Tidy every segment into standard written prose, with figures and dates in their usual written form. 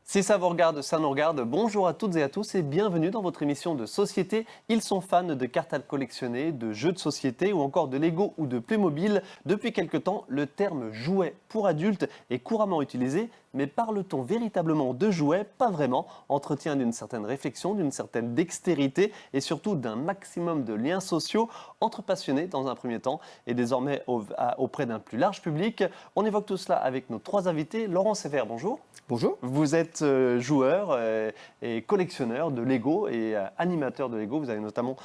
Si ça vous regarde, ça nous regarde. Bonjour à toutes et à tous et bienvenue dans votre émission de société. Ils sont fans de cartes à collectionner, de jeux de société ou encore de Lego ou de Playmobil. Depuis quelque temps, le terme jouet pour adultes est couramment utilisé. Mais parle-t-on véritablement de jouets? Pas vraiment. Entretien d'une certaine réflexion, d'une certaine dextérité et surtout d'un maximum de liens sociaux entre passionnés dans un premier temps et désormais auprès d'un plus large public. On évoque tout cela avec nos trois invités. Laurent Sévère, bonjour. Bonjour. Vous êtes joueur et collectionneur de Lego et animateur de Lego. Vous avez notamment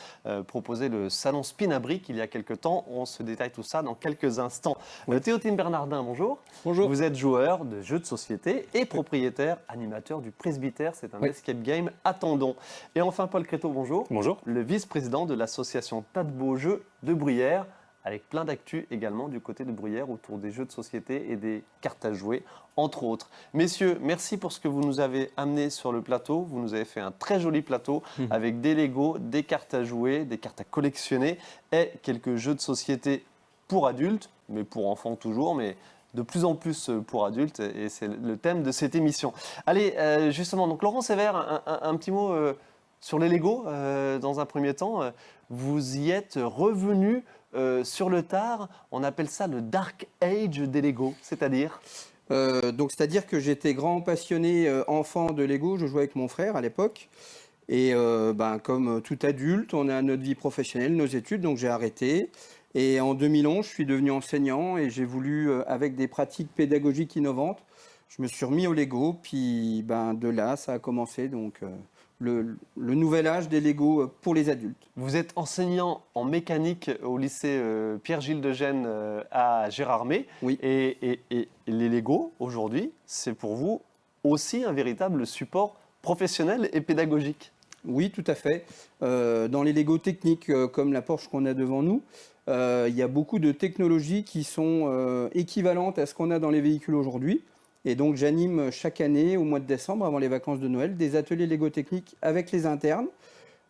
proposé le salon Spin à Brick il y a quelques temps. On se détaille tout ça dans quelques instants. Théotine Bernardin, bonjour. Bonjour. Vous êtes joueur de jeux de société et propriétaire, animateur du Presbytère. C'est un escape game. Attendons. Et enfin, Paul Créteau, bonjour. Bonjour. Le vice-président de l'association Tas de Beaux Jeux de Bruyères, avec plein d'actu également du côté de Bruyères autour des jeux de société et des cartes à jouer, entre autres. Messieurs, merci pour ce que vous nous avez amené sur le plateau. Vous nous avez fait un très joli plateau avec des Lego, des cartes à jouer, des cartes à collectionner et quelques jeux de société pour adultes, mais pour enfants toujours, mais de plus en plus pour adultes, et c'est le thème de cette émission. Allez, justement, donc Laurent Sévère, un petit mot sur les Lego, dans un premier temps. Vous y êtes revenu sur le tard, on appelle ça le Dark Age des Lego, c'est-à-dire c'est-à-dire que j'étais grand passionné enfant de Lego, je jouais avec mon frère à l'époque. Et comme tout adulte, on a notre vie professionnelle, nos études, donc j'ai arrêté. Et en 2011, je suis devenu enseignant et j'ai voulu, avec des pratiques pédagogiques innovantes, je me suis remis au Lego, puis de là, ça a commencé. Donc, le nouvel âge des Lego pour les adultes. Vous êtes enseignant en mécanique au lycée Pierre-Gilles de Gênes à Gérardmer. Oui. Et les Lego, aujourd'hui, c'est pour vous aussi un véritable support professionnel et pédagogique. Oui, tout à fait. Dans les Lego techniques comme la Porsche qu'on a devant nous, il y a beaucoup de technologies qui sont équivalentes à ce qu'on a dans les véhicules aujourd'hui. Et donc j'anime chaque année, au mois de décembre, avant les vacances de Noël, des ateliers Lego techniques avec les internes,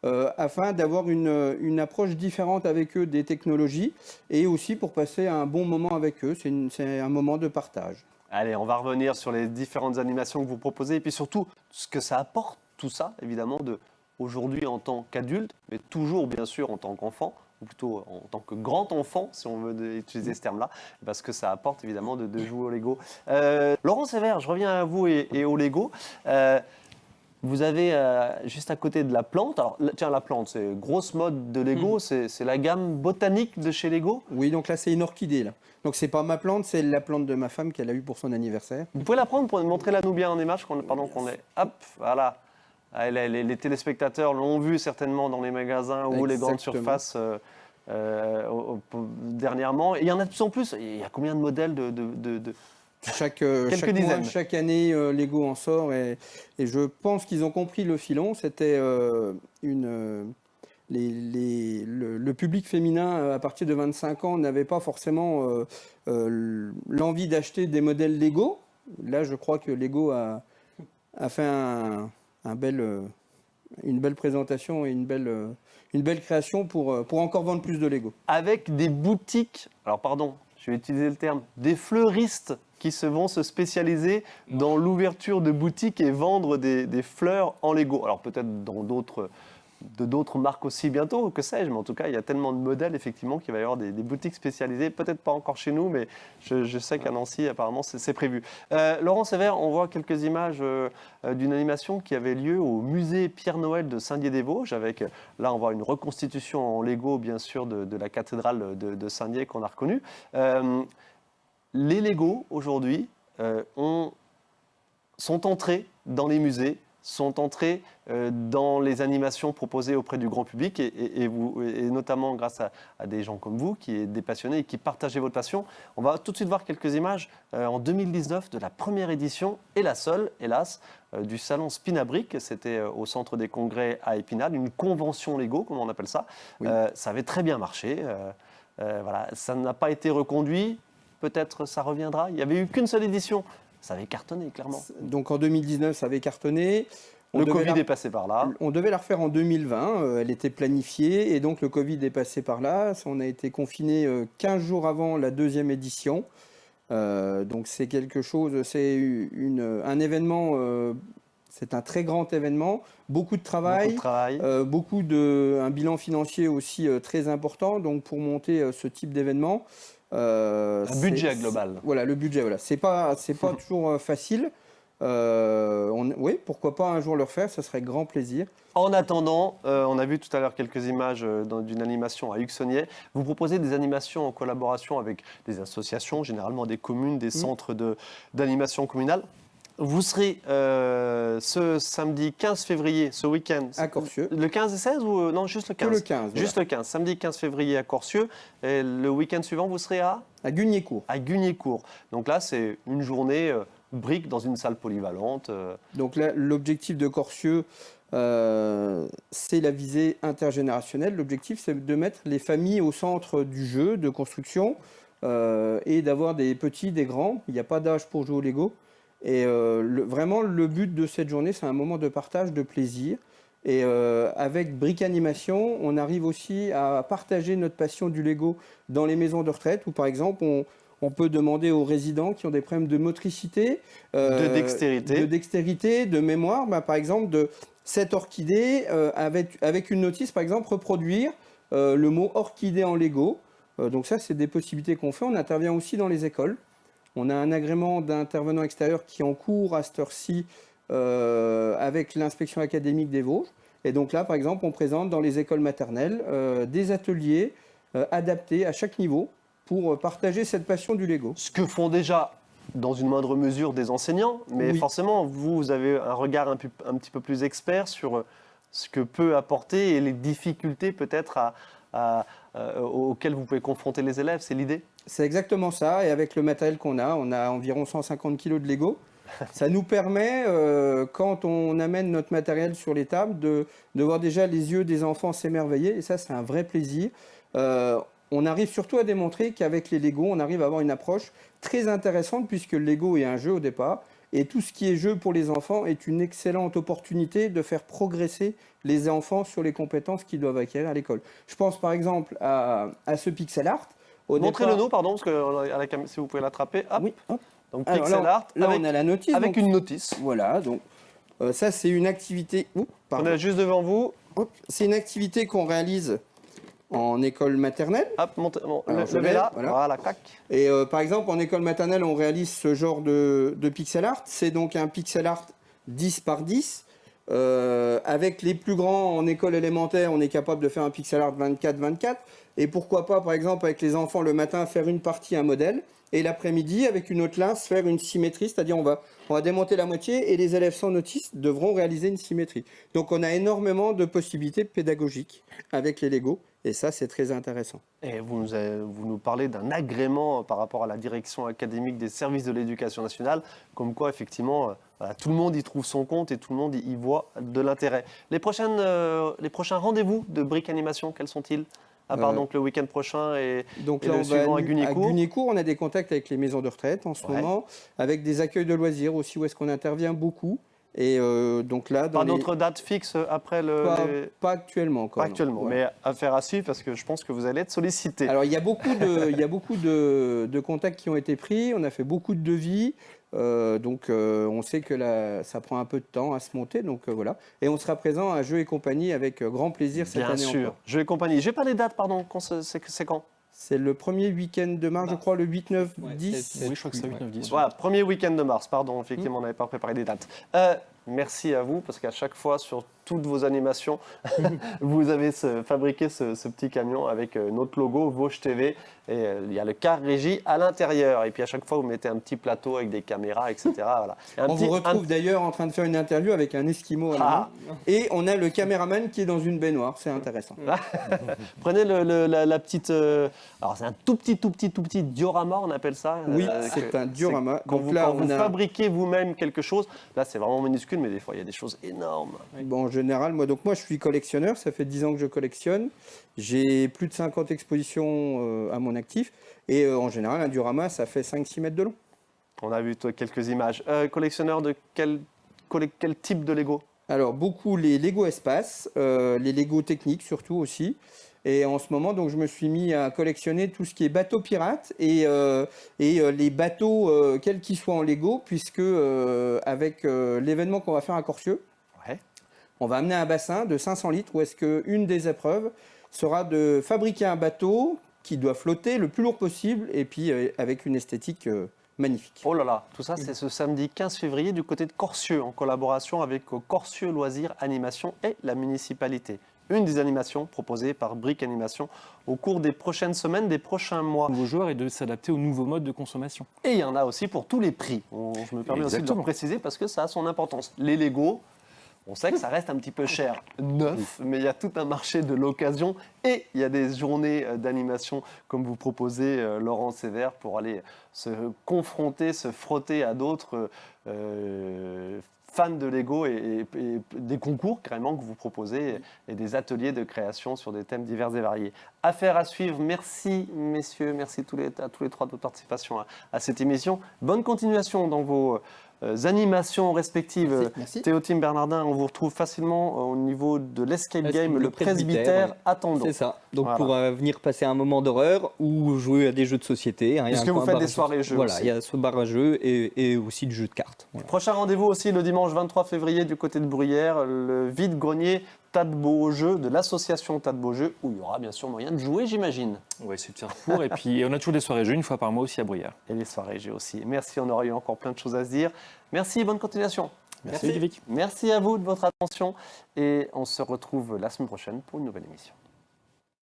afin d'avoir une approche différente avec eux des technologies, et aussi pour passer un bon moment avec eux. C'est un moment de partage. Allez, on va revenir sur les différentes animations que vous proposez, et puis surtout ce que ça apporte, tout ça, évidemment, aujourd'hui en tant qu'adulte, mais toujours bien sûr en tant qu'enfant, ou plutôt en tant que grand enfant, si on veut utiliser ce terme-là, parce que ça apporte évidemment de jouer au Lego. Laurent Sévère, je reviens à vous et au Lego. Vous avez juste à côté de la plante, alors tiens, la plante, c'est grosse mode de Lego, c'est la gamme botanique de chez Lego. Oui, donc là c'est une orchidée là. Donc c'est pas ma plante, c'est la plante de ma femme qu'elle a eue pour son anniversaire. Vous pouvez la prendre pour montrer-la nous bien en image, pendant qu'on est... Hop, voilà. Les téléspectateurs l'ont vu certainement dans les magasins ou les grandes surfaces dernièrement. Et il y en a de plus en plus. Il y a combien de modèles Chaque dizaines. Chaque année, Lego en sort et je pense qu'ils ont compris le filon. C'était le public féminin à partir de 25 ans n'avait pas forcément l'envie d'acheter des modèles Lego. Là, je crois que Lego a fait une belle présentation et une belle création pour encore vendre plus de Lego. Avec des boutiques, alors pardon, je vais utiliser le terme, des fleuristes qui vont se spécialiser dans l'ouverture de boutiques et vendre des fleurs en Lego. Alors peut-être dans d'autres marques aussi bientôt, que sais-je, mais en tout cas, il y a tellement de modèles, effectivement, qu'il va y avoir des boutiques spécialisées, peut-être pas encore chez nous, mais je sais qu'à Nancy, apparemment, c'est prévu. Laurent Sévère, on voit quelques images d'une animation qui avait lieu au musée Pierre-Noël de Saint-Dié-des-Vosges, avec, là, on voit une reconstitution en Lego, bien sûr, de la cathédrale de Saint-Dié qu'on a reconnue. Les Lego, aujourd'hui, sont entrés dans les musées, sont entrés dans les animations proposées auprès du grand public et notamment grâce à des gens comme vous, qui êtes des passionnés et qui partagez votre passion. On va tout de suite voir quelques images en 2019 de la première édition, et la seule, hélas, du salon Spin à Brick. C'était au centre des congrès à Épinal, une convention Lego, comme on appelle ça. Oui. Ça avait très bien marché. Voilà. Ça n'a pas été reconduit. Peut-être ça reviendra. Il n'y avait eu qu'une seule édition. Ça avait cartonné, clairement. Donc en 2019, ça avait cartonné. Le Covid est passé par là. On devait la refaire en 2020. Elle était planifiée et donc le Covid est passé par là. On a été confiné 15 jours avant la deuxième édition. Donc c'est quelque chose, c'est un événement C'est un très grand événement, beaucoup de Beaucoup travail, de travail. un bilan financier aussi très important. Donc pour monter ce type d'événement, Un budget global. Voilà, le budget, voilà. C'est pas toujours facile. Oui, pourquoi pas un jour le refaire, ça serait avec grand plaisir. En attendant, on a vu tout à l'heure quelques images d'une animation à Huxonnier. Vous proposez des animations en collaboration avec des associations, généralement des communes, des centres d'animation communale. Vous serez ce samedi 15 février, ce week-end. À Corcieux. Le 15 et 16 ou non, juste le 15 Que le 15. Juste le 15. Samedi 15 février à Corcieux. Et le week-end suivant, vous serez À Gugnécourt. à Gugnécourt. Donc là, c'est une journée brique dans une salle polyvalente. Donc là, l'objectif de Corcieux, c'est la visée intergénérationnelle. L'objectif, c'est de mettre les familles au centre du jeu de construction et d'avoir des petits, des grands. Il n'y a pas d'âge pour jouer au Lego. Et vraiment, le but de cette journée, c'est un moment de partage, de plaisir. Et avec Brick Animation, on arrive aussi à partager notre passion du Lego dans les maisons de retraite, où par exemple, on peut demander aux résidents qui ont des problèmes de motricité, De dextérité. de mémoire, par exemple, de cette orchidée, avec une notice, par exemple, reproduire le mot orchidée en Lego. Donc ça, c'est des possibilités qu'on fait. On intervient aussi dans les écoles. On a un agrément d'intervenant extérieur qui est en cours à cette heure-ci avec l'inspection académique des Vosges. Et donc là, par exemple, on présente dans les écoles maternelles des ateliers adaptés à chaque niveau pour partager cette passion du Lego. Ce que font déjà, dans une moindre mesure, des enseignants, mais Oui. forcément, vous avez un regard un petit peu plus expert sur ce que peut apporter et les difficultés peut-être auxquelles vous pouvez confronter les élèves. C'est l'idée? C'est exactement ça. Et avec le matériel qu'on a, on a environ 150 kg de Lego. Ça nous permet, quand on amène notre matériel sur les tables, de voir déjà les yeux des enfants s'émerveiller. Et ça, c'est un vrai plaisir. On arrive surtout à démontrer qu'avec les Lego, on arrive à avoir une approche très intéressante puisque le Lego est un jeu au départ. Et tout ce qui est jeu pour les enfants est une excellente opportunité de faire progresser les enfants sur les compétences qu'ils doivent acquérir à l'école. Je pense par exemple à ce pixel art. Montrez-le nous, pardon, parce que si vous pouvez l'attraper. Hop. Oui, hop. Donc Alors pixel art là, avec, on a la notice. avec donc, une notice. Voilà, donc ça c'est une activité. On est juste devant vous. C'est une activité qu'on réalise en école maternelle. Hop, Alors, je levez lève, là. voilà. Voilà, clac. Et par exemple, en école maternelle, on réalise ce genre de pixel art. C'est donc un pixel art 10 par 10. Avec les plus grands en école élémentaire, on est capable de faire un pixel art 24-24. Et pourquoi pas, par exemple, avec les enfants, le matin, faire une partie, un modèle. Et l'après-midi, avec une autre lince, faire une symétrie. C'est-à-dire, on va démonter la moitié et les élèves sans notice devront réaliser une symétrie. Donc, on a énormément de possibilités pédagogiques avec les Lego. Et ça, c'est très intéressant. Et vous nous parlez d'un agrément par rapport à la direction académique des services de l'éducation nationale, comme quoi, effectivement, voilà, tout le monde y trouve son compte et tout le monde y voit de l'intérêt. Les prochains rendez-vous de Brick Animation, quels sont-ils? À part donc le week-end prochain et là, le suivant à Gugnécourt. À Gugnécourt, on a des contacts avec les maisons de retraite en ce moment, avec des accueils de loisirs aussi, où est-ce qu'on intervient beaucoup. Et donc là, Pas d'autres dates fixes après Pas actuellement encore. Pas actuellement, mais affaire à suivre parce que je pense que vous allez être sollicité. Alors, il y a beaucoup de contacts qui ont été pris, on a fait beaucoup de devis, donc on sait que ça prend un peu de temps à se monter, donc voilà. Et on sera présent à Jeux et compagnie avec grand plaisir cette année encore. Bien sûr, Jeux et compagnie. J'ai pas les dates, pardon, c'est quand? C'est le premier week-end de mars, je crois, le 8, 9, 10. Oui, je crois que c'est 8, 9, 10. Voilà, premier week-end de mars, pardon, effectivement, on n'avait pas préparé des dates. Merci à vous, parce qu'à chaque fois, sur toutes vos animations, vous avez fabriqué ce petit camion avec notre logo, Vosges TV, et il y a le car régie à l'intérieur. Et puis à chaque fois, vous mettez un petit plateau avec des caméras, etc. Voilà. On vous retrouve d'ailleurs en train de faire une interview avec un Esquimau à la main. Et on a le caméraman qui est dans une baignoire, c'est intéressant. Prenez la petite... alors c'est un tout petit diorama, on appelle ça. Oui, c'est un diorama. Quand vous fabriquez vous-même quelque chose, là c'est vraiment minuscule, mais des fois il y a des choses énormes. Bon, en général, moi je suis collectionneur, ça fait 10 ans que je collectionne. J'ai plus de 50 expositions à mon actif. Et en général, un diorama, ça fait 5-6 mètres de long. On a vu quelques images. Collectionneur de quel type de Lego? Alors, beaucoup les Lego espace, les Lego techniques surtout aussi. Et en ce moment, donc, je me suis mis à collectionner tout ce qui est bateaux pirates et les bateaux, quels qu'ils soient en Lego, puisque avec l'événement qu'on va faire à Corcieux, Ouais. on va amener un bassin de 500 litres où est-ce qu'une des épreuves sera de fabriquer un bateau qui doit flotter le plus lourd possible et puis avec une esthétique magnifique. Oh là là, tout ça c'est ce samedi 15 février du côté de Corcieux, en collaboration avec Corcieux Loisirs Animation et la municipalité. Une des animations proposées par Brick Animation au cours des prochaines semaines, des prochains mois. Nouveaux joueurs et de s'adapter aux nouveaux modes de consommation. Et il y en a aussi pour tous les prix. Je me permets aussi de le Exactement. préciser parce que ça a son importance. Les Lego, on sait que ça reste un petit peu cher, neuf, mais il y a tout un marché de l'occasion et il y a des journées d'animation comme vous proposez, Laurent Sévère, pour aller se confronter, se frotter à d'autres fans de Lego et des concours carrément que vous proposez et des ateliers de création sur des thèmes divers et variés. Affaire à suivre. Merci messieurs, merci à tous les trois de votre participation à cette émission. Bonne continuation dans vos animations respectives. Merci. Théotime Bernardin, on vous retrouve facilement au niveau de l'Escape Game, le presbytère, presbytère ouais. à Tendon. C'est ça. Donc Voilà. pour venir passer un moment d'horreur ou jouer à des jeux de société. Hein, il y a Est-ce un que vous coin faites bar des à jeux. soirées-jeux Voilà, aussi il y a ce bar à jeux et aussi du jeu de cartes. Voilà. Prochain rendez-vous aussi le dimanche 23 février du côté de Bruyères, le vide-grenier Tas de Beaux Jeux de l'association Tas de Beaux Jeux, où il y aura bien sûr moyen de jouer, j'imagine. Ouais, c'est petit recours. Et puis on a toujours des soirées jeux une fois par mois aussi à Bruyères. Et les soirées jeux aussi. Merci, on aura eu encore plein de choses à se dire. Merci, bonne continuation. Merci Ludovic. Merci à vous de votre attention et on se retrouve la semaine prochaine pour une nouvelle émission.